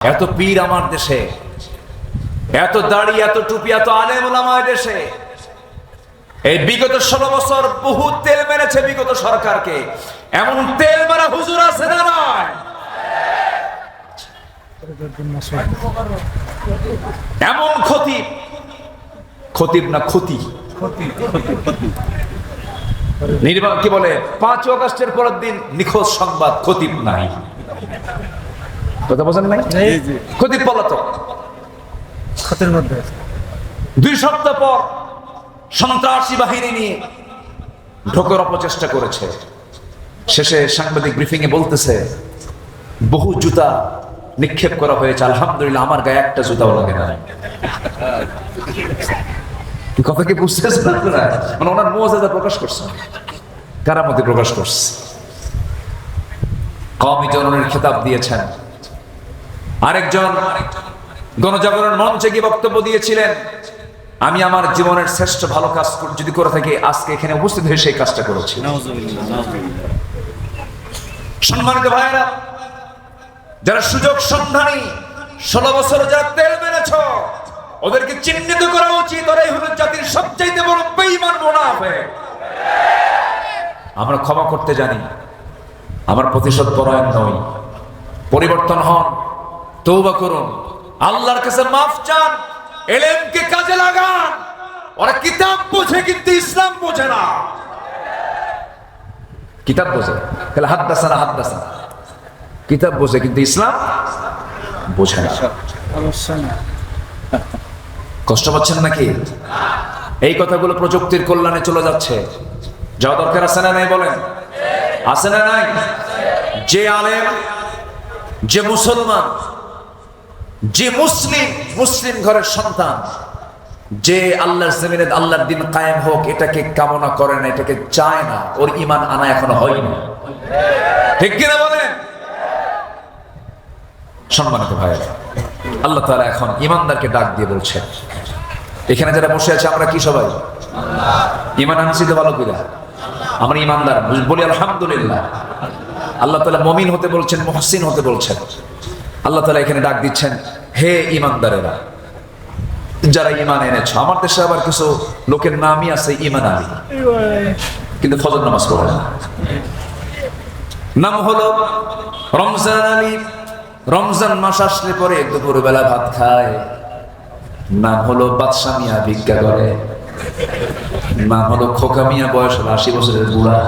এত পীর আমার দেশে, এত দাড়ি, এত টুপি, এত আলেম ওলামা দেশে। এই বিগত 16 বছর বহু তেল মেরেছে বিগত সরকারকে। এমন তেল মারা হুজুর আছে না নয়? এমন খতিব না ক্ষতি নির্বাক কি বলে 5 আগস্টের পরের দিন নিখোঁজ সংবাদ, খতিব নাই। কথা বোঝেন নাই? খতিব পলাতক। 2 সপ্তাহ পর সন্ত্রাসী বাহিনী নিয়ে ঢোকার অপচেষ্টা করেছে। শেষে সাংবাদিক ব্রিফিং এ বলতেছে বহু জুতা নিক্ষেপ করা হয়েছে, আলহামদুলিল্লাহ আমার গায়ে একটা জুতাও লাগে না। কথা কি বুঝতেছেন আপনারা? মানে ওনার মুআজিজা প্রকাশ করছে, কারামতি প্রকাশ করছে। কওমি জননীর খেতাব দিয়েছেন। আরেকজন গণজাগরণ মঞ্চে গিয়ে বক্তব্য দিয়েছিলেন, আমি আমার জীবনের শ্রেষ্ঠ ভালো কাজ যদি করে থাকি আজকে এখানে উপস্থিত হয়ে সেই কাজটা করেছি। সম্মানিত ভাইয়েরা, যারা সুযোগ সন্ধানী 16 বছর যারা তেল মেরেছ, ওদেরকে চিহ্নিত করা উচিত। ওরাই হলো জাতির সবচাইতে বড় বেঈমান মুনাফিক। আমরা ক্ষমা করতে জানি, আমার প্রতিশোধ পরায়ণ নই। পরিবর্তন হন, তওবা করুন, আল্লাহর কাছে মাফ চান, ইলমকে কাজে লাগান। ওরা কিতাব বোঝে কিন্তু ইসলাম বোঝে না। কিতাব বোঝে তাহলে হাদ্দাসানা কিতাব বোঝে কিন্তু ইসলাম বোঝে না। কষ্ট পাচ্ছেন নাকি? এই কথাগুলো প্রযুক্তির কল্যাণে চলে যাচ্ছে। যাওয়া দরকার আছে না নাই বলেন? আছে না নাই? যে আলেম, যে মুসলমান, যে মুসলিম ঘরের সন্তান, যে আল্লাহর জমিনে আল্লাহর দিন কায়েম হোক এটাকে কামনা করে না, এটাকে চায় না, ওর ঈমান আনা এখনো হয়নি। ঠিক কিনা বলেন? সম্মানিত ভাইয়েরা, আল্লাহ তাআলা এখন ঈমানদারকে ডাক দিয়ে বলছেন, এখানে যারা বসে আছে আমরা কি সবাই ঈমান আনছি তো ভালো করে? আমরা ঈমানদার বলি আলহামদুলিল্লাহ। আল্লাহ তাআলা মুমিন হতে বলছেন, মুহসিন হতে বলছেন। আল্লাহ তাআলা এখানে ডাক দিচ্ছেন, হে ঈমানদারেরা, যারা ঈমান এনেছো। আমার দেশে আবার কিছু লোকের নামই আছে ঈমান আলী, কিন্তু ফজর নামাজ পড়ে না। নাম হলো রমজান আলী, রমজান মাস আসলে পরে দুপুরবেলা ভাত খায়। নাম হলো বাদশা মিয়া, ভিক্ষা করে। নাম হলো খোকা মিয়া, বয়স হলো 80 বছরের বুড়া।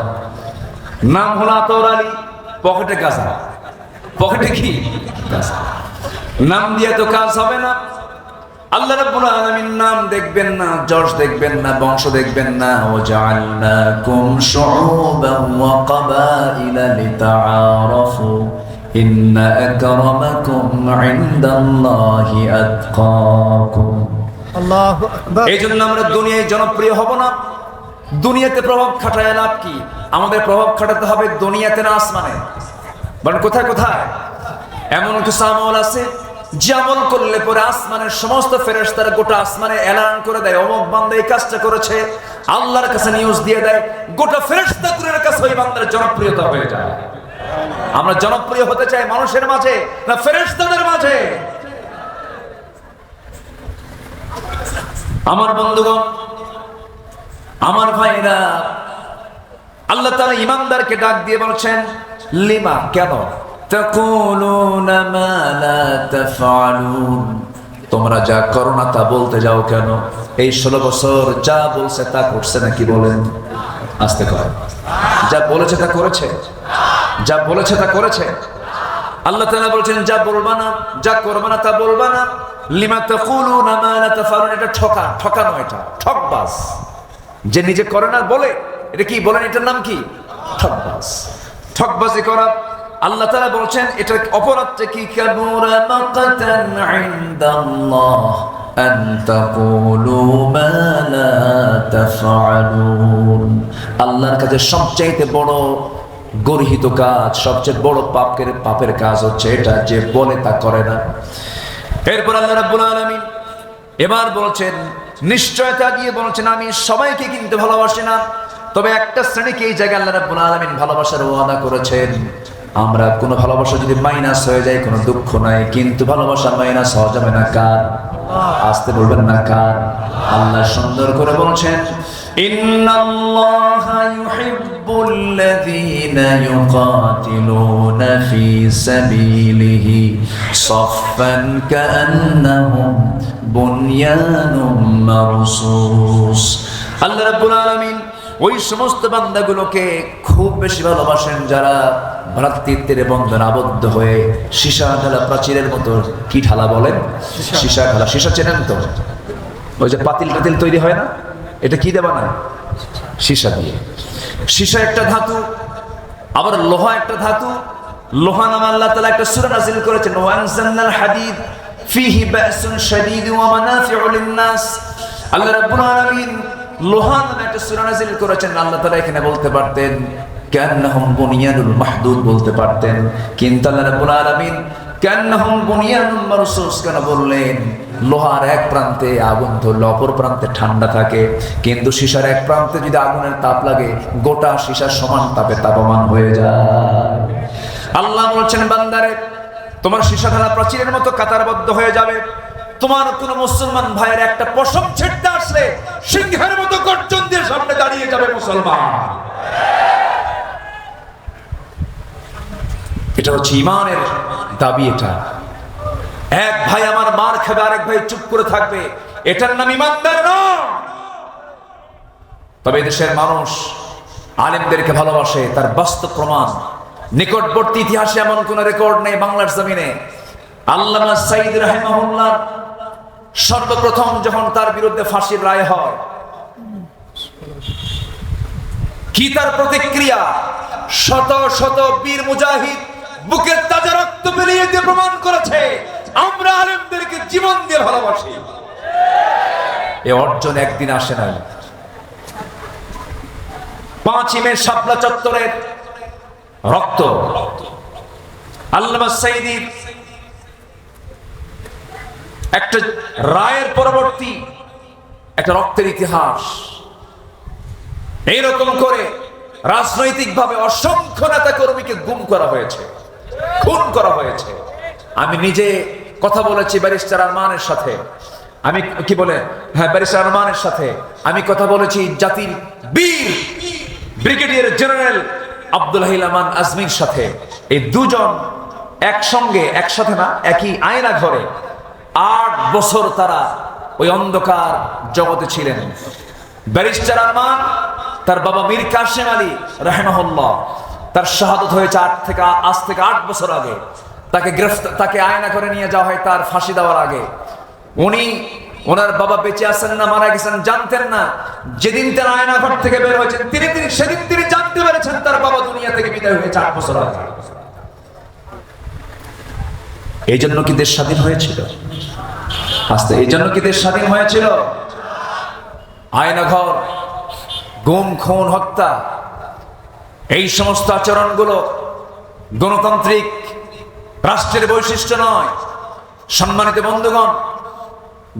নাম হলো আতর আলী, পকেটে গাঁজা। পকেটে কি গাঁজা? নাম দিয়ে তো কাজ হবে না। আল্লাহ রাব্বুল আলামিন নাম দেখবেন না, যশ দেখবেন না, বংশ দেখবেন না। ওয়াজআলনাকুম শুউবান ওয়া ক্বাবাইলা লিতাআরাফু ইন্না আকরামাকুম ইনদাল্লাহি আতকাকুম। আল্লাহু আকবার। এইজন্য আমরা দুনিয়ায় জনপ্রিয় হব না। দুনিয়াতে প্রভাব খাটায় লাভ কি? আমাদের প্রভাব খাটাতে হবে দুনিয়াতে না আসমানে। বলেন কোথায় কোথায়? এমন কিছু আমল আছে যে আমল করলে পরে আসমানের সমস্ত ফেরেশতারা গোটা আসমানে এলান করে দেয়, অমুক বান্দা এই কাজটা করেছে, আল্লাহর কাছে নিউজ দিয়ে দেয়। গোটা ফেরেশতাদের কাছে ওই বান্দার জনপ্রিয়তা হয়ে যায়। আমরা জনপ্রিয় হতে চাই মানুষের মাঝে না ফেরেশতাদের মাঝে? আমার বন্ধুগণ, আমার ভাইরা, আল্লাহ তাআলা ঈমানদারকে ডাক দিয়ে বলছেন, লিমা, কেন? তাকুলুনা মা লা তাফআলুন, তোমরা যা করো না তা বলতে যাও কেন? এই 16 বছর যা বলছে তা করছে নাকি? বলেন আস্তে করে। যা বলেছে তা করেছে? যা বলেছে তা করেছে? আল্লাহ তাআলা বলছেন, যা বলবা না, যা করবা না তা বলবা না। লিমা তাকুলুনা মা লা তাফআলুন, এটা ঠকানো, এটা ঠকবাজ। যে নিজে করে না বলে, এটা কি বলেন? এটার নাম কি? ঠকবাজ। ঠকবাজি করা। আল্লাহ তাআলা বলছেন এটার অপরাধটা কি? কাবুরা মাকাতান ইনদাল্লাহ আন তাকুলু মা লা তাফআলুন। আল্লাহর কাছে সবচেয়ে বড় গর্হিত কাজ, সবচেয়ে বড় পাপের কাজ হচ্ছে এটা, যে বলে তা করে না। এরপর আল্লাহ রাব্বুল আলামিন এবার বলছেন, নিশ্চয়তা দিয়ে বলছেন, আমি সবাইকে কিন্তু ভালোবাসি না, তবে একটা শ্রেণীকে এই জায়গায় আল্লাহ রাব্বুল আলামিন ভালোবাসার ওয়াদা করেছেন। আমরা কোনো ভালোবাসা যদি মাইনাস হয়ে যায় কোনো দুঃখ নাই, কিন্তু ভালোবাসা মাইনাস হওয়া যাবে না কার? আসতে বলবেন না কার? আল্লাহ সুন্দর করে বলছেন, ইন্নাল্লাহা ইউহিব্বুল্লাযীনা ইউকাতিলুনা ফী সাবিলিহি সাফফান কাআন্নাহুম বুনয়ানুম মারসুস। আল্লাহ রাব্বুল আলামিন ওই সমস্ত বান্দাগুলোকে খুব বেশি ভালোবাসেন যারা ভ্রাতৃত্বের বন্ধনে আবদ্ধ হয়ে সীসা ঢালা প্রাচীরের মতো, কি ঢালা বলেন? সীসা ঢালা। সীসা চেনেন তো? ওই যে পাতিল টাতিল তৈরি হয় না, এটা কি দেবা না? সীসা দিয়ে। সীসা একটা ধাতু, আবার লোহা একটা ধাতু। লোহা নামে আল্লাহ তাআলা একটা সূরা নাযিল করেছেন, ওয়া আনজালনাল হাদীদ ফীহি বা'সুন শাদীদ ওয়া মানাফিউ লিন-নাস। আল্লাহ রাব্বুল আলামিন লোহা নামে একটা সূরা নাযিল করেছেন। আল্লাহ তাআলা এখানে বলতে পারতেন কান্নাহুম বুনিয়ানুল মাহদুদ বলতে পারতেন, কিন্তু আল্লাহ রাব্বুল আলামিন কান্নাহুম বুনিয়ানুম মারসুস কেন বললেন? লোহার এক প্রান্তে আগুন ধরলে অপর প্রান্তে ঠান্ডা থাকে, কিন্তু সীসার এক প্রান্তে যদি আগুনের তাপ লাগে গোটা সীসার সমান তাপে তাপমান হয়ে যায়। আল্লাহ বলছেন, বান্দারে তোমার সীসা ঢালা প্রাচীরের মতো কাতারবদ্ধ হয়ে যাবে। তোমার কোন মুসলমান ভাইয়ের একটা পশম ছিঁড়তে আসলে সিংহের মতো গর্জন দিয়ে সামনে দাঁড়িয়ে যাবে মুসলমান। এটা হচ্ছে ঈমানের দাবি। এটা এক ভাই আমার মার খাবে, আরেক ভাই চুপ করে থাকবে, এটার নাম ঈমানদার নয়। তবে দেশের মানুষ আলেমদেরকে ভালোবাসে, তার বাস্তব প্রমাণ নিকটবর্তী ইতিহাসে এমন কোন রেকর্ড নেই বাংলার জমিনে। আল্লামা সাঈদ রাহিমাহুল্লাহ সর্বপ্রথম যখন তার বিরুদ্ধে ফাঁসির রায় হয়, কি তার প্রতিক্রিয়া? শত শত বীর মুজাহিদ বুকের তাজা রক্ত বেরিয়ে দিয়ে প্রমাণ করেছে আমরা আলেমদেরকে জীবন দিয়ে ভালোবাসি। এ অর্জন একদিন আসে নাই। 5ই মে শাপলা চত্বরের রক্ত, আল্লামা সাঈদীর একটা রায়ের পরবর্তী একটা রক্তের ইতিহাস। এইরকম করে রাজনৈতিকভাবে অসংখ্য নেতা কর্মীকে গুম করা হয়েছে, খুন করা হয়েছে। আমি নিজে কথা বলেছি ব্যারিস্টার আরমানের সাথে, আমি কি বলে ব্যারিস্টার আরমানের সাথে আমি কথা বলেছি জাতির বীর ব্রিগেডিয়ার জেনারেল আব্দুল হাই আমান আজমির সাথে। এই দুজন একসঙ্গে, একসাথে না, একই আয়না ঘরে 8 বছর তারা ওই অন্ধকার জগতে ছিলেন। ব্যারিস্টার আরমান, তার বাবা মীর কাসেম আলী রাহিমাহুল্লাহ, তার শাহাদত হয়েছে আজ থেকে 8 বছর আগে। তাকে আয়না করে নিয়ে যাওয়া হয় তার ফাঁসি দেওয়ার আগে। ওনার বাবা বেঁচে আছেন না মারা গেছেন জানতেন না। যেদিন তার আয়না ঘর থেকে বের হয়েছেন সেদিন তিনি জানতে পেরেছেন তার বাবা দুনিয়া থেকে বিদায় হয়েছে 8 বছর আগে। এই জন্য কি দেশ স্বাধীন হয়েছিল? আস্তে এই জন্য কি দেশ স্বাধীন হয়েছিল? আয়নাঘর, গুম, খুন, হত্যা, এই সমস্ত আচরণগুলো গণতান্ত্রিক রাষ্ট্রের বৈশিষ্ট্য নয়। সম্মানিত বন্ধুগণ,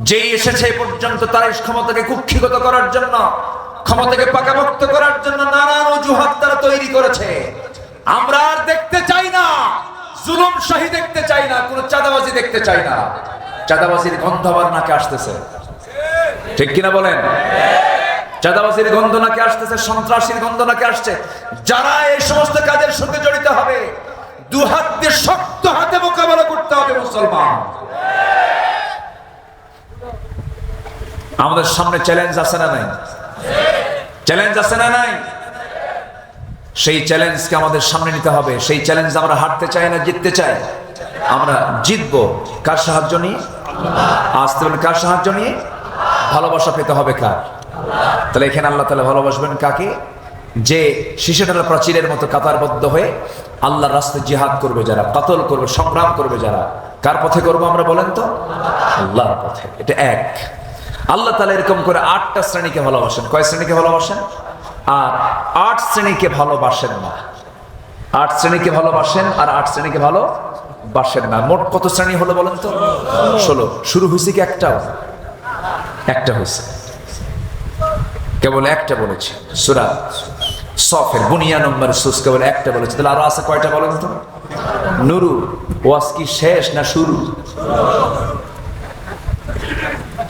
যেই এসেছে পর্যন্ত তার ক্ষমতাকে কুক্ষিগত করার জন্য, ক্ষমতাকে পাকাপোক্ত করার জন্য নানান অজুহাত তারা তৈরি করেছে। আমরা আর দেখতে চাই না জুলুম শাহী, দেখতে চাই না কোনো চাঁদাবাজি, দেখতে চাই না। চাঁদাবাজির গন্ধ আবার নাকে আসতেছে, ঠিক কিনা বলেন? চাঁদাবাজির গন্ধ নাকে আসতেছে, সন্ত্রাসীর গন্ধ নাকে আসছে। যারা এই সমস্ত কাজের সঙ্গে জড়িত হবে, 2 হাত দিয়ে শক্ত হাতে মোকাবেলা করতে হবে মুসলমান। আমাদের সামনে চ্যালেঞ্জ আছে না নাই? চ্যালেঞ্জ আছে না নাই? সেই চ্যালেঞ্জকে আমাদের সামনে নিতে হবে। সেই চ্যালেঞ্জ আমরা হারতে চাই না, জিততে চাই। আমরা জিতবো কার সাহায্য নিয়ে? আসতে বলেন কার সাহায্য নিয়ে? ভালোবাসা পেতে হবে কার? তাহলে এখানে আল্লাহ তাআলা ভালোবাসবেন কাকে? যে শিশুটার প্রাচীরের মতো কাতারবদ্ধ হয়ে আল্লাহর রাস্তায় জিহাদ করবে যারা, কাতল করবে, সংগ্রাম করবে যারা। কার পথে করবো আমরা বলেন তো? আল্লাহর পথে। এটা এক। আল্লাহ তাআলা এরকম করে 8টা শ্রেণীকে ভালোবাসেন। কয় শ্রেণীকে ভালোবাসেন? আর 8 শ্রেণীকে ভালোবাসেন না। 8 শ্রেণীকে ভালোবাসেন আর 8 শ্রেণীকে ভালোবাসেন না। মোট কত শ্রেণী হলো বলেন তো? 16। শুরু হয়েছে কি একটাও? একটা হয়েছে, কেবল একটা বলেছি। সফের বুনিয়া নম্বর সুসকে বলে একটা বলেছে, তাহলে আরো আছে কয়টা বলেন তো? নুরু। ওয়াজ কি শেষ না শুরু?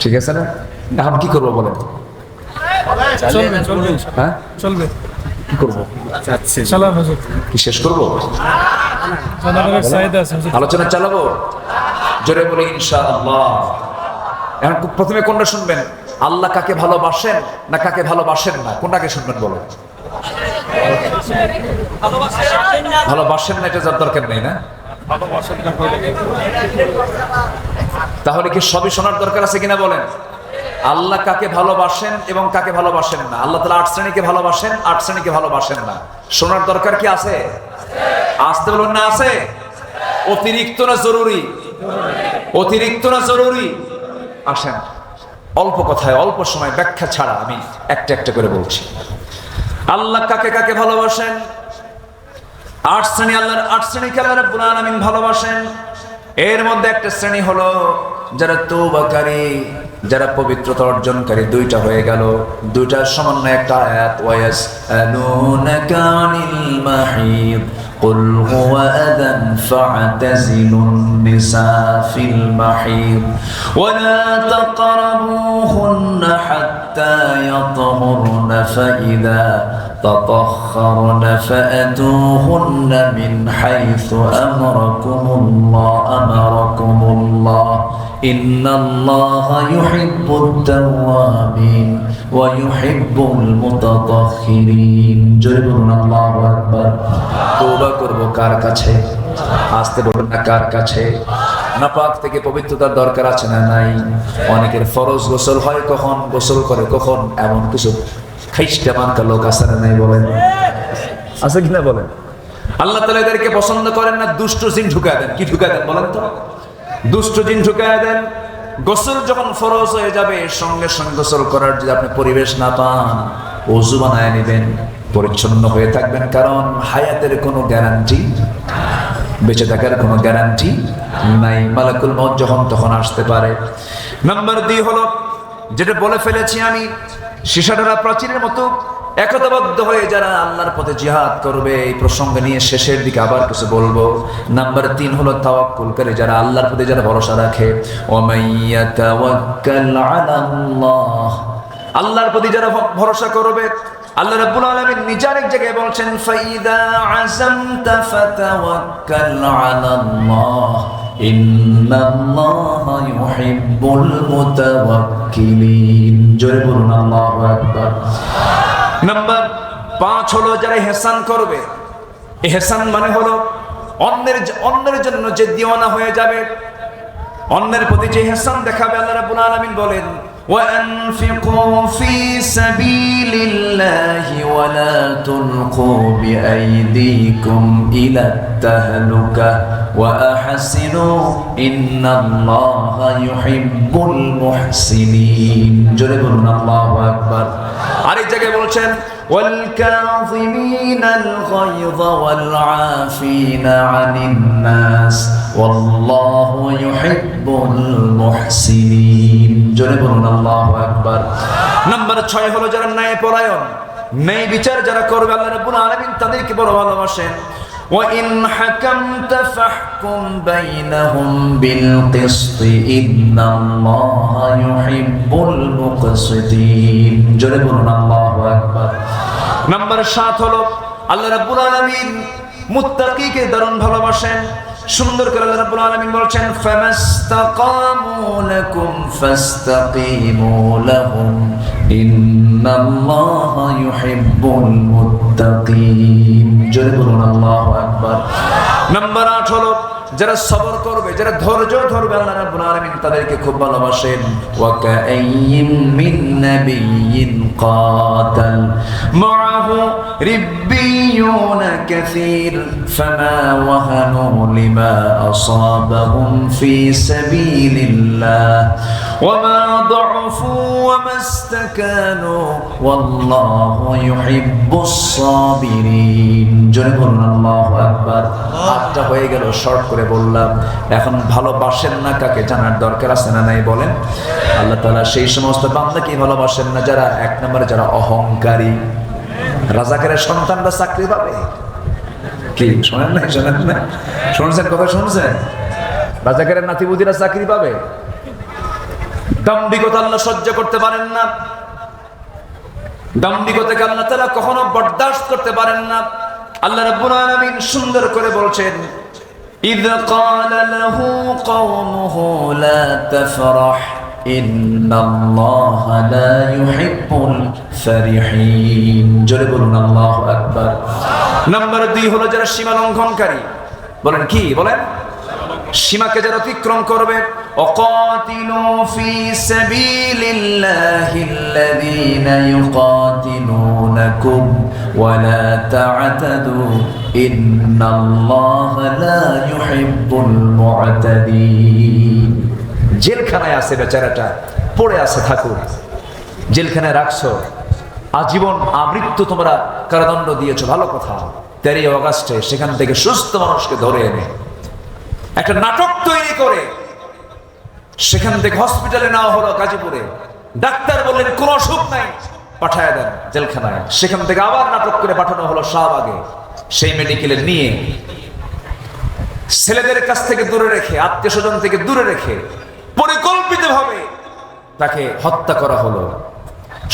ঠিক আছে না? এখন কি করবো বলেন? হ্যাঁ চলবে। কি করবো? কি শেষ করবো? আলোচনা চালাবো জোরে বলে ইনশাআল্লাহ। এখন প্রথমে কোনটা শুনবেন? আল্লাহ কাকে ভালোবাসেন না কাকে ভালোবাসেন না, কোনটাকে শুনবেন বলো? ভালোবাসেন না এটা যার দরকার নেই না? তাহলে কি সবই শোনার দরকার আছে কিনা বলেন? আল্লাহ কাকে ভালোবাসেন এবং কাকে ভালোবাসেন না। আল্লাহ তাআলা 8 শ্রেণীকে ভালোবাসেন, 8 শ্রেণীকে ভালোবাসেন না। শোনার দরকার কি আছে? আসতে বলুন না আছে? অতিরিক্ত না জরুরি? অতিরিক্ত না জরুরি? আসেন অল্প কথায় অল্প সময় ব্যাখ্যা ছাড়া আমি একটা একটা করে বলছি। আল্লাহ কাকে কাকে ভালোবাসেন? 8 শ্রেণী, আল্লাহর 8 শ্রেণীকে আল্লাহ রাব্বুল আলামিন ভালোবাসেন। এর মধ্যে একটা শ্রেণী হলো যারা তওবাকারী, যারা পবিত্রতা অর্জনকারী। দুইটা হয়ে গেল, দুইটার সমন্বয়ে একটা আয়াত। ওয়ায়াসআলুনাকা আনিল মাহিদ কুল হুয়া আযান ফা'তাযিলুন নিসা ফিল মাহিদ ওয়ালা তাকরাবুহুন্না হাত্তা ইয়াতহুরনা ফাইযা تطهرن فأتوهن من حيث أمركم الله إن الله يحب التوابين ويحب المتطهرين جربنا الله أكبر توبة করবো কার কাছে? আসতে বলুন না কার কাছে? নাপাক থেকে পবিত্রতার দরকার আছে না নাই? অনেকের ফরজ গোসল হয় কখন, গোসল করে কখন, এমন কিছু খ্রিস্টা মার্কা লোক আছে না নাই বলেন? আছে কিনা বলেন? আল্লাহ তাআলা এদেরকে পছন্দ করেন না। দুষ্ট জিন ঢুকায় দেন। কি ঢুকায় দেন বলেন তো? দুষ্ট জিন ঢুকায় দেন। গোসল যখন ফরজ হয়ে যাবে সঙ্গে সঙ্গে গোসল করার যদি আপনি পরিবেশ না পান, ওযু বানায় নেবেন, পরিচ্ছন্ন হয়ে থাকবেন। কারণ হায়াতের কোনো গ্যারান্টি, বেঁচে থাকার কোনো গ্যারান্টি নাই। মালাকুল মউত যখন তখন আসতে পারে। নাম্বার 2 হলো যেটা বলে ফেলেছি আমি, শিশাডালা প্রাচীরের মতো একতাবদ্ধ হয়ে যারা আল্লাহর পথে জিহাদ করবে। এই প্রসঙ্গ নিয়ে শেষের দিকে আবার কিছু বলবো। নাম্বার 3 হলো তাওয়াক্কুলকারী, যারা আল্লাহর প্রতি যারা ভরসা রাখে। ওয়ামাইয়াতাওয়াক্কাল আলাল্লাহ, আল্লাহর প্রতি যারা ভরসা করবে। আল্লাহ রাব্বুল আলামিন নিজে আরেক জায়গায় বলছেন ফাইদা আযামতা ফাতাওয়াক্কাল আলাল্লাহ ইন্নাল্লাহা ইউহিব্বুল মুতাওয়াক্কিলিন। জোরে বলুন আল্লাহু আকবার। নাম্বার 5 হলো যারা ইহসান করবে। ইহসান মানে হলো অন্যের জন্য যে দিওয়ানা হয়ে যাবে, অন্যের প্রতি যে ইহসান দেখাবে। আল্লাহ রাব্বুল আলামিন বলেন وأنفقوا في سبيل الله ولا تلقوا بأيديكم إلى التهلكة وأحسنوا إن الله يحب المحسنين جربنا الله أكبر আরেক জায়গায় বলছেন والكاظمين الغيظ والعافين عن الناس والله يحب المحسنين جربنا الله أكبر নাম্বার 6 হলো যারা ন্যায়পরায়ণ, ন্যায় বিচার যারা করবে। আল্লাহ রাব্বুল আলামিন তাদেরকে বড় ভালোবাসেন। وإن حكمت فاحكم بينهم بالقسط إن الله يحب المقسطين جربنا الله أكبر নাম্বার 7 হলো আল্লাহ রাব্বুল আলামিন মুত্তাকিকে দারুণ ভালোবাসেন। সুন্দর করে আল্লাহ রাব্বুল আলামিন বলেন ফামাস্তাকামু লাকুম ফাস্তাকিমু লাহুম ইন্নাল্লাহা ইউহিব্বুল মুত্তাকিন জোরে বলুন আল্লাহু আকবার। নাম্বার 8 হলো যারা সবর করবে, যারা ধৈর্য ধরবে, আল্লাহ রাব্বুল আলামিন তাদেরকে খুব ভালোবাসেন। ওয়া কাআইয়িম মিন নাবিয়্যিন কাতাল মাআহু রিব্বিয়ুনা কাসীর ফামা ওয়াহানু লিমা আসাবাহুম ফি সাবিলিল্লাহ ওয়া মা দু'ফু ওয়া মাস্তাকানু ওয়াল্লাহু ইউহিব্বুস সাবিরিন জোরে বলুন আল্লাহু আকবার। 8টা হয়ে গেল, শর্ট করে বললাম। এখন ভালোবাসেন না কাকে জানার দরকার আছে না নাই বলেন? আল্লাহ তাআলা সেই সমস্ত বান্দাকে ভালোবাসেন না যারা 1 নম্বরে যারা অহংকারী, রাজাকারের সন্তানরা চাকরি পাবে? কি শোনেন না? শুনছেন কথা? শুনছেন? রাজাকারের নাতিপুতিরা চাকরি পাবে? দাম্ভিকতা আল্লাহ সহ্য করতে পারেন না। দাম্ভিকতাকে আল্লাহ তাআলা কখনো বরদাস্ত করতে পারেন না। আল্লাহ রাব্বুল আলামিন সুন্দর করে বলছেন, ইয ক্বালা লাহু কওমুহু লা তাফরাহ ইন্নাল্লাহা লা ইউহিব্বুল ফারিহিন। জোরে বলুন আল্লাহু আকবার। নাম্বার 2 হলো যারা সীমা লঙ্ঘনকারী। বলেন কি? বলেন সীমাকে যারা অতিক্রম করবে। ওয়াকাতিলু ফি সাবিলিল্লাহিল্লাযীনা ইউকাতিলুনাকুম ওয়া লা তা'তাদু ইন্নাল্লাহা লা ইউহিব্বুল মু'তাদিন। জেলখানায় আছে বেচারাটা, পড়ে আছে, থাকুক। জেলখানায় রাখছো, আজীবন আমৃত্যু তোমরা কারাদণ্ড দিয়েছো, ভালো কথা। 13 অগাস্টে সেখান থেকে সুস্থ মানুষকে ধরে এনে একটা নাটক তৈরি করে সেখান থেকে হসপিটালে নেওয়া হলো গাজীপুরে। ডাক্তার বললেন কোন অসুখ নাই, পাঠায় দেন জেলখানায়। সেখান থেকে আবার নাটক করে পাঠানো হলো শাহবাগে। সেই মেডিকেলে নিয়ে ছেলেদের কাছ থেকে দূরে রেখে, আত্মীয় স্বজন থেকে দূরে রেখে পরিকল্পিতভাবে তাকে হত্যা করা হলো।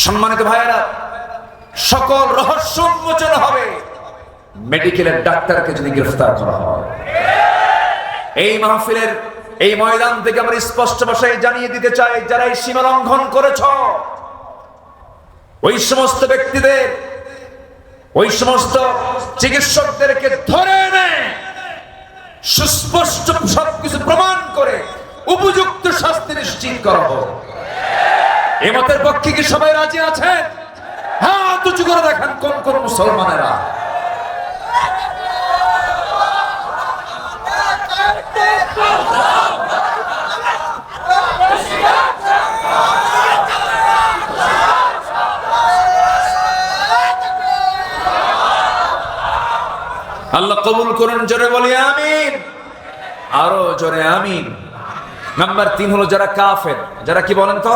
সম্মানিত ভাইয়েরা, সকল রহস্য উন্মোচন হবে মেডিকেলের ডাক্তারকে যদি গ্রেফতার করা হয়। এই মাহফিলের এই ময়দান থেকে আমরা স্পষ্ট ভাষায় জানিয়ে দিতে চাই, যারা এই সীমা লঙ্ঘন করেছ, ওই সমস্ত ব্যক্তিদের, ওই সমস্ত চিকিৎসকদেরকে ধরে এনে সুস্পষ্ট সবকিছু প্রমাণ করে উপযুক্ত শাস্তি নিশ্চিত করা হোক। এ মতের পক্ষে কি সবাই রাজি আছেন? হাত উঁচু করে দেখেন কোন কোন মুসলমানেরা। আল্লাহ কবুল করুন, জোরে বলি আমিন। আরো জোরে আমিন। নাম্বার 3 হলো যারা কাফের। যারা কি বলেন তো?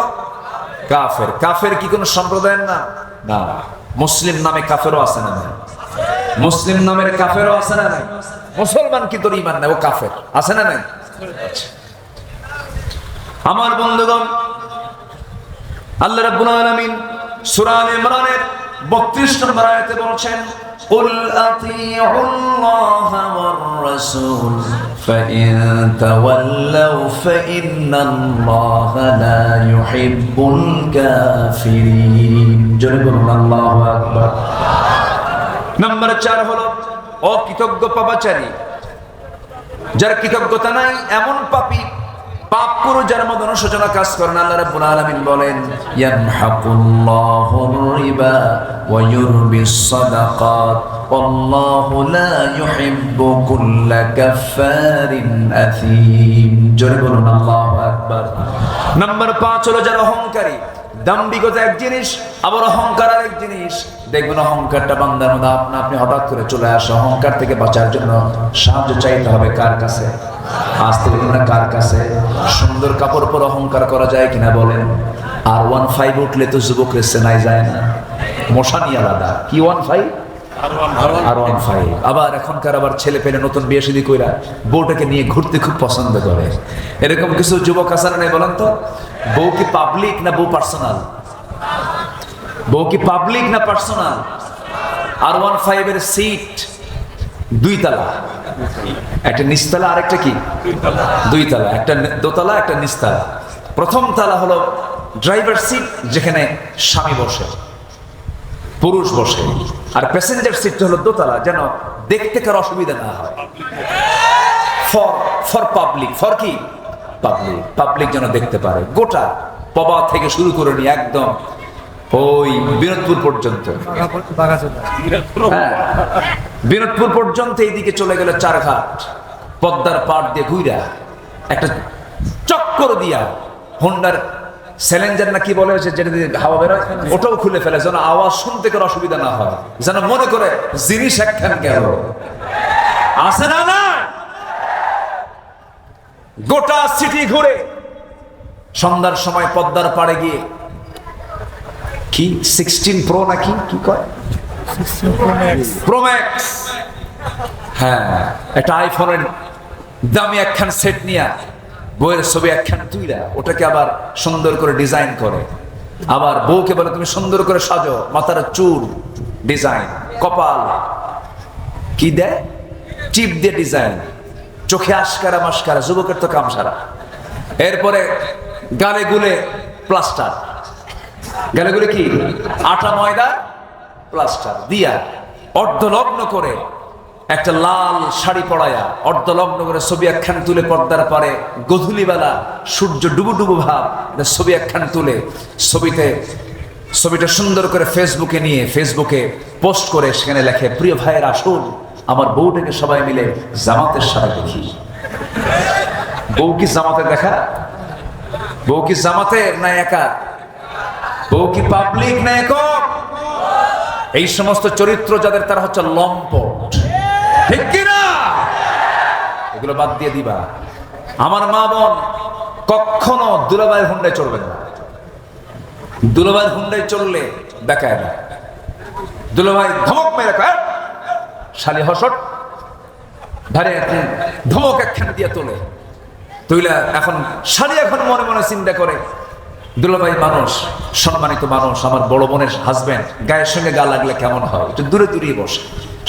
কাফের। কাফের কি কোন সম্প্রদায়ের নাম? না। মুসলিম নামে কাফেরও আছে না? মুসলিম নামের কাফেরও আছে না? নাই। মুসলমান কি তোর ঈমান নাই, ও কাফের আছে না? নাই। আমার বন্ধুগণ, আল্লাহ রাব্বুল আলামিন সূরা আলে ইমরানের 32 নম্বর আয়াতে বলছেন, قل أطيعوا الله والرسول فإن تولوا فإن الله لا يحب الكافرين। جل الله أكبر। নাম্বার 4 হলো অকৃতজ্ঞ পাপাচারী। যার কৃতজ্ঞতা নাই এমন পাপী, পাপ করে যার মধ্যে অনুশোচনা কাজ করেন। আল্লাহ রাব্বুল আলামিন বলেন, ইয়ামহাকুল্লাহুর রিবা ওয়া ইউরবিস সাদাকাত ওয়াল্লাহু লা ইউহিব্বু কুল্লা কাফফারিন আথীম। জোরে বলুন আল্লাহু আকবার। নাম্বার 5 হলো যারা অহংকারী। দাম্ভিকতা এক জিনিস, আবার অহংকার আরেক জিনিস। দেখবেন অহংকারটা বান্দার মধ্যে আপনা আপনি হঠাৎ করে চলে আসে। অহংকার থেকে বাঁচার জন্য সাহায্য চাইতে হবে কার কাছে? আজ থেকে না কার কাছে? সুন্দর কাপড় পরে অহংকার করা যায় কিনা বলেন? আর 15 উঠলে তো যুবকের সেনাই যায় না। মশানি আলাদা। কি 15? আর 15। আবার এখনকার আবার ছেলে পেলে নতুন বিয়ে শাদী কইরা বউটাকে নিয়ে ঘুরতে খুব পছন্দ করে। এরকম কিছু যুবক আছে না? বলেন তো, বউ কি পাবলিক না বউ পার্সোনাল? বউ কি পাবলিক না পার্সোনাল? আর 15 এর সিট 2 তলা, একটা নিচতলা আরেকটা কি 2 তলা, একটা দোতলা একটা নিচতলা। প্রথম তলা হলো ড্রাইভার সিট, যেখানে স্বামী বসে, পুরুষ বসে। আর প্যাসেঞ্জার সিট হলো দোতলা, যেন দেখতে কার অসুবিধা না হয়। For public. ফর কি? পাবলিক। পাবলিক যেন দেখতে পারে। গোটা পবা থেকে শুরু করে নিয়ে একদম ওই বিনোদপুর পর্যন্ত, বিনোদপুর পর্যন্ত এইদিকে চলে গেল চারঘাট, পদ্মার পাড় দিয়ে ঘুরা একটা চক্কর দিয়া হোন্ডার চ্যালেঞ্জার না কি বলে যেটা দিয়ে হাওয়া বেরোয়, ওটাও খুলে ফেলে, যেন আওয়াজ শুনতে করে অসুবিধা না হয়, যেন মনে করে জিনিস একখান গেল। আছে না? না, গোটা সিটি ঘুরে সন্ধ্যার সময় পদ্মার পাড়ে গিয়ে কি 16 প্রো নাকি কি কয় প্রো ম্যাক্স। হ্যাঁ, একটা আইফোনের দামি একখান সেট নিয়ে বইয়ের ছবি একখান তুইরা ওটাকে আবার সুন্দর করে ডিজাইন করে, আবার বউকে বলে তুমি সুন্দর করে সাজো, মাথার চুল ডিজাইন, কপাল কি দেয় চিপ দিয়ে ডিজাইন, চোখে আশকারা মাস্কারা, যুবকের তো কাম সারা। এরপরে গালে গুলে প্লাস্টার, গালে গুলে কি আটা ময়দা প্লাস্টার দিয়া অর্ধলগ্ন করে একটা লাল শাড়ি পরায়া অর্ধলগ্ন করে ছবি একখান তুলে পর্দার পারে গধূলিবেলা সূর্য ডুবু ডুবু ভাব ছবি একখান তুলে ছবিটা সুন্দর করে ফেসবুকে নিয়ে ফেসবুকে পোস্ট করে সেখানে লেখে, প্রিয় ভাইয়ের আসুন আমার বউটাকে সবাই মিলে জামাতের সাথে দেখি। বউ কি জামাতে দেখা? বউ কি জামাতে না একা? বউ কি পাবলিক না একক? এই সমস্ত চরিত্র যাদের তারা হচ্ছে লম্পট, ঠিক কিনা? এগুলো বাদ দিয়ে দিবা। আমার মা বোন কখনো দুলাভাইয়ের হুন্ডায় চলবেন না। দুলাভাইয়ের হুন্ডায় চললে দেখায় না, দুলাভাই ধমক মেরে কয় শালি হসট ধারে ধমক একখান দিয়ে তোলে, তুইলা এখন শালি এখন মনে মনে চিন্তা করে দুলাভাই মানুষ, সম্মানিত মানুষ, আমার বড় বোনের হাজবেন্ড, গায়ের সঙ্গে গা লাগলে কেমন হয়, একটু দূরে দূরে বসে।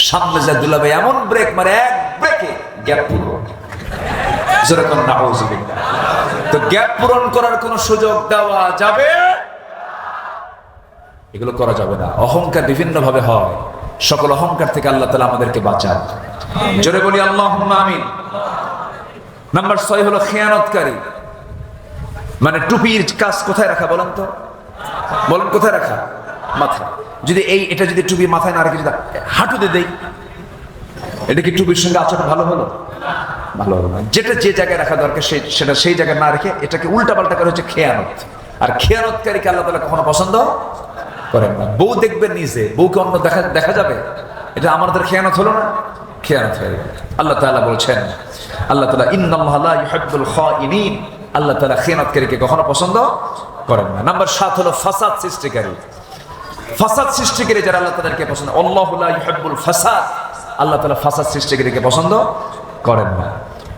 সামনে যা দুলাভাই এমন ব্রেক মারে, এক ব্রেকে গ্যাপ পূরণ, যেরকম নাউজুবিল্লাহ। তো গ্যাপ পূরণ করার কোন সুযোগ দেওয়া যাবে? এগুলো করা যাবে না। অহংকার বিভিন্ন ভাবে হয়, সকল অহংকার থেকে আল্লাহ তাআলা আমাদেরকে বাঁচান। জোরে বলি আল্লাহুম্মা আমিন। নাম্বার 6 হলো খেয়ানতকারী, মানে টুপির কাজ কোথায় রাখা বলেন তো? বলেন কোথায় রাখা? মাথায়। যদি এটা যদি টুপি মাথায় না রেখে যদি হাঁটুতে দেই, এটা কি টুপির সঙ্গে আচরণ ভালো হলো? ভালো হলো না। যেটা যে জায়গায় রাখা দরকার সেটা সেই জায়গায় না রেখে এটাকে উল্টা পাল্টা করে হচ্ছে খেয়ানত। আর খেয়ানতকারীকে আল্লাহ তাআলা কখনো পছন্দ করেন না। বউ দেখবেন নিজে, বউকে অন্য দেখা যাবে, এটা আমাদের খেয়ানত হলো না? খেয়ানত হয়ে গেল। আল্লাহ তাআলা বলছেন, আল্লাহ তাআলা ইন্নাল্লাহা লা ইউহিব্বুল খাইনিন, আল্লাহ তাআলা খেয়ানতকারীকে কখনো পছন্দ করেন না। নাম্বার 7 হলো ফাসাদ সৃষ্টিকারী। ফাসাদ সৃষ্টিকারী যারা আল্লাহ তাআলাকে পছন্দ, আল্লাহু লা ইউহিব্বুল ফাসাদ, আল্লাহ তাআলা ফাসাদ সৃষ্টিকারীকে পছন্দ করেন না।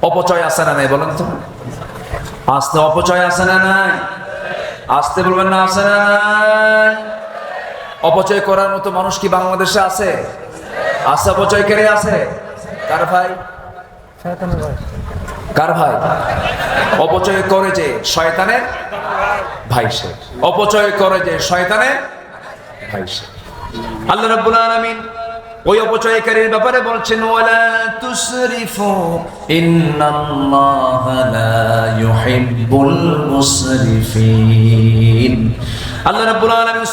অপচয় আছে না নাই বলেন তো? আস্তে অপচয় আছে না নাই? আস্তে বলবেন না আছে না নাই? অপচয় করার মতো মানুষ কি বাংলাদেশে আছে? আছে, অপচয়কারী আছে। কার ভাই? শয়তানের ভাই। কার ভাই? অপচয় করে যে শয়তানের ভাই সে। অপচয় করে যে শয়তানের ভাই সে। আল্লাহ রাব্বুল আলামিন ওই অপচয়কারীর ব্যাপারে বলছেন, ওয়ালা তুসরিফু ইন্নাল্লাহা লা ইউহিব্বুল মুসরিফিন। আল্লাহ রাব্বুল আলামিন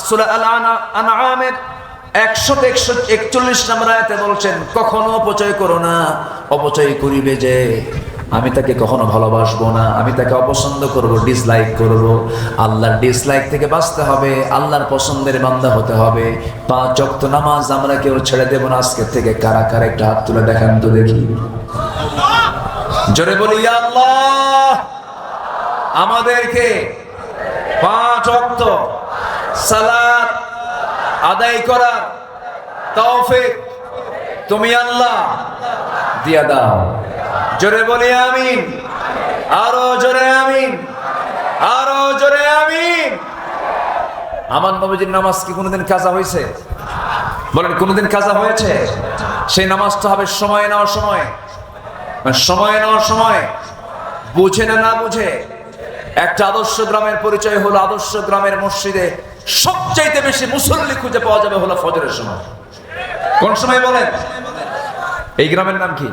সূরা আল-আনআমের 141 নম্বর আয়াতে বলছেন, কখনো অপচয় করো না। অপচয় করিবে যে আমি তাকে কখনো ভালোবাসবো না, আমি তাকে অপছন্দ করব, ডিসলাইক করব। আল্লাহর ডিসলাইক থেকে বাঁচতে হবে, আল্লাহর পছন্দের বান্দা হতে হবে। 5 ওয়াক্ত নামাজ আমরা কেউ ছেড়ে দেব না আজকে থেকে। কারা কারা একটা হাত তুলে দেখান তো দেখি। জোরে বলি ইয়া আল্লাহ, আমাদেরকে 5 ওয়াক্ত সালাত আদায় করার তৌফিক তুমি আল্লাহ দিয়া দাও। জোরে বলি আমিন, আরো জোরে আমিন, আরো জোরে আমিন। আমার নবীজির নামাজ কি কোনোদিন কাজা হয়েছে? বলেন কোনোদিন কাজা হয়েছে? সেই নামাজটা হবে সময় নেওয়ার সময়, সময় নেওয়ার সময়, বুঝে না বুঝে। একটা আদর্শ গ্রামের পরিচয় হলো আদর্শ গ্রামের মসজিদে সবচাইতে বেশি মুসল্লি খুঁজে পাওয়া যাবে হলো ফজরের সময়। কোন সময় বলেন? এই গ্রামের নাম কি?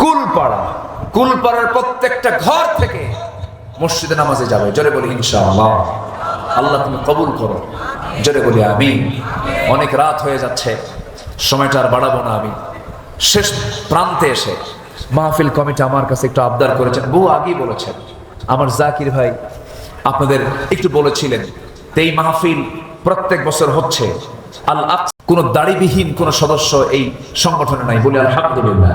কুলপাড়া। কুলপাড়ার প্রত্যেকটা ঘর থেকে মসজিদে নামাজে যাবে। জোরে বলি ইনশাআল্লাহ। আল্লাহ তুমি কবুল করো। জোরে বলি আমিন। অনেক রাত হয়ে যাচ্ছে, সময়টা আর বাড়াবো না। আমি শেষ প্রান্তে এসে মাহফিল কমিটি আমার কাছে একটু আবদার করেছেন, বহু আগেই বলেছেন। আমার জাকির ভাই আপনাদের একটু বলেছিলেন, এই মাহফিল প্রত্যেক বছর হচ্ছে। কোন দাড়িবিহীন কোন সদস্য এই সংগঠনে নাই, বলি আলহামদুলিল্লাহ।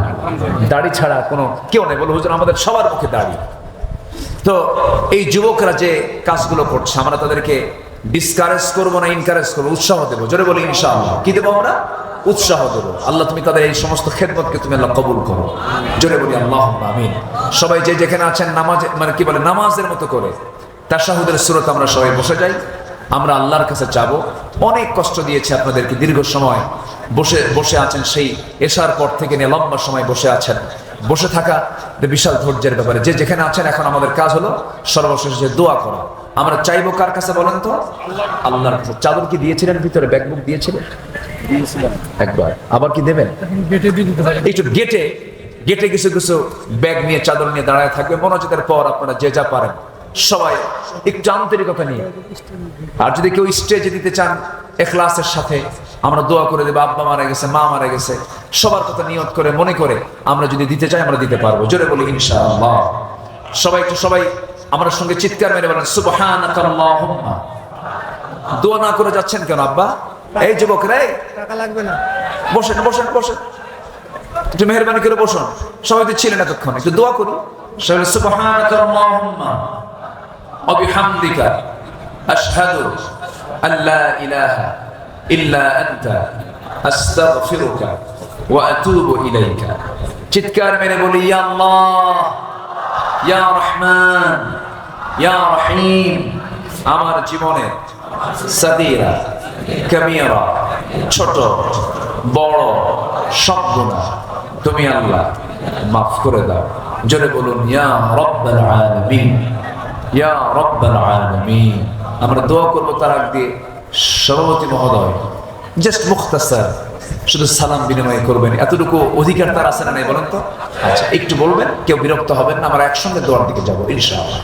দাড়ি ছাড়া কোনো কেউ নাই, বলে হুজুর আমাদের সবার মুখে দাড়ি। তো এই যুবকরা যে কাজগুলো করছে আমরা তাদেরকে ডিসকারেজ করবো না, ইনকারেজ করবো, উৎসাহ দেবো। জোরে বলি ইনশাআল্লাহ। কি দেবো আমরা? উৎসাহ দেবো। আল্লাহ তুমি তাদের এই সমস্ত খেদমতকে তুমি আল্লাহ কবুল করো। জোরে বলি আল্লাহুম্মা আমিন। সবাই যে যেখানে আছেন নামাজ মানে কি বলে নামাজের মতো করে তাশাহুদের সূরাতে আমরা সবাই বসে যাই। আমরা আল্লাহর কাছে চাবো। অনেক কষ্ট দিয়েছে আপনাদেরকে, দীর্ঘ সময় বসে আছেন, সেই এশার পর থেকে নিয়ে লম্বা সময় বসে আছেন। বসে থাকা বিশাল ধৈর্যের ব্যাপারে। যে যেখানে আছেন এখন আমাদের কাজ হলো সর্বশেষে দোয়া করা। আমরা চাইবো কার কাছে বলেন তো? আল্লাহর কাছে। চাদর কি দিয়েছিলেন ভিতরে? ব্যাগবুক দিয়েছিলেন? একবার। আবার কি দেবেন? একটু গেটে কিছু কিছু ব্যাগ নিয়ে চাদর নিয়ে দাঁড়ায় থাকবে। মনোযোগের পর আপনারা যে যা পারেন সবাই একটু আন্তরিকতা নিয়ে। আর যদি কেউ স্টেজে দিতে চান ইখলাসের সাথে আমরা দোয়া করে দেবো। আব্বা মারা গেছে, মা মারা গেছে, সবার কথা নিয়ত করে মনে করে আমরা যদি দিতে চাই আমরা দিতে পারবো। জোরে বলি ইনশাআল্লাহ। সবাই আমার সঙ্গে চিৎকার মেরে বলেন সুবহানাকা আল্লাহুম্মা। দোয়া না করে যাচ্ছেন কেন আব্বা? এই যুবকরা, টাকা লাগবে না, বসেন বসেন বসেন, একটু মেহেরবানি করে বসুন। সবাই তো ছিলেন এতক্ষণ, একটু দোয়া করি। সবাই সুবহানাকা আল্লাহুম্মা ওয়া বিহামদিকা আশহাদু আল্লা ইলাহা ইল্লা আনতা আস্তাগফিরুকা ওয়া আতুবু ইলাইকা। চিৎকার মেরে বলি ইয়া আল্লাহ, ইয়া রহমান, ইয়া রহিম। আমার জীবনে সাগীরা কাবীরা, ছোট বড় সব গুনাহ তুমি আল্লাহ মাফ করে দাও। জোরে বলুন ইয়া রাব্বাল আলামিন, ইয়া রাব্বাল আলামিন। আমরা দোয়া করবো তার আগে দিয়ে সভাপতি মহোদয় জাস্ট মুখতাসার শুধু সালাম বিনিময় করবেন, এতটুকু অধিকার তার আছে না নাই বলেন তো? আচ্ছা একটু বলবেন, কেউ বিরক্ত হবেন না, আমরা একসঙ্গে দোয়ার দিকে যাবো ইনশাআল্লাহ।